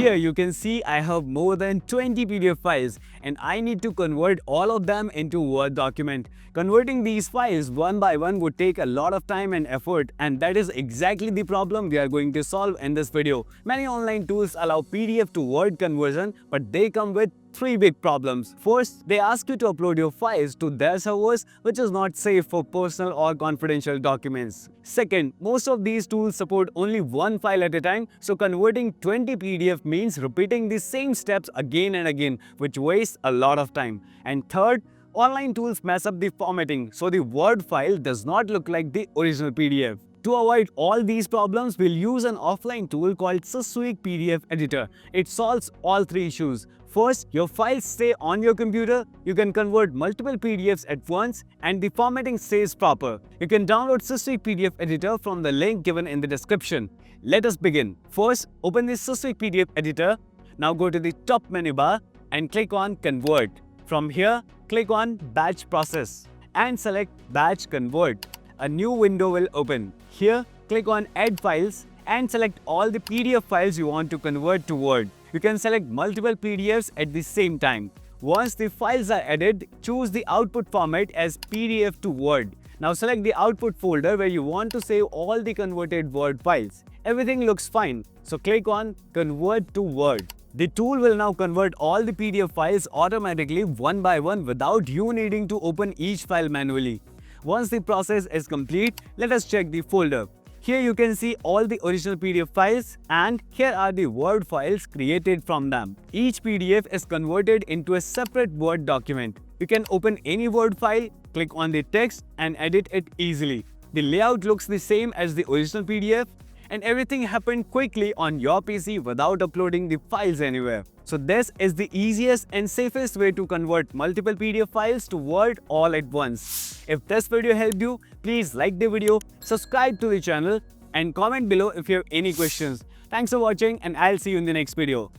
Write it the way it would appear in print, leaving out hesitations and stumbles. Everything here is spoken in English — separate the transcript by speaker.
Speaker 1: Here you can see I have more than 20 PDF files and I need to convert all of them into Word document. Converting these files one by one would take a lot of time and effort, and that is exactly the problem we are going to solve in this video. Many online tools allow PDF to Word conversion, but they come with three big problems. First, they ask you to upload your files to their servers, which is not safe for personal or confidential documents. Second, most of these tools support only one file at a time, so converting 20 PDF means repeating the same steps again and again, which wastes a lot of time. And third, online tools mess up the formatting, so the Word file does not look like the original PDF. To avoid all these problems, we'll use an offline tool called SysWeak PDF Editor. It solves all three issues. First, your files stay on your computer, you can convert multiple PDFs at once, and the formatting stays proper. You can download SysWeak PDF Editor from the link given in the description. Let us begin. First, open the SysWeak PDF Editor. Now go to the top menu bar and click on Convert. From here, click on Batch Process and select Batch Convert. A new window will open. Here, click on Add Files and select all the PDF files you want to convert to Word. You can select multiple PDFs at the same time. Once the files are added, choose the output format as PDF to Word. Now select the output folder where you want to save all the converted Word files. Everything looks fine, so click on Convert to Word. The tool will now convert all the PDF files automatically one by one without you needing to open each file manually. Once the process is complete, let us check the folder. Here you can see all the original PDF files, and here are the Word files created from them. Each PDF is converted into a separate Word document. You can open any Word file, click on the text and edit it easily. The layout looks the same as the original PDF, and everything happened quickly on your PC without uploading the files anywhere. So this is the easiest and safest way to convert multiple PDF files to Word all at once. If this video helped you, please like the video, subscribe to the channel and comment below if you have any questions. Thanks for watching, and I'll see you in the next video.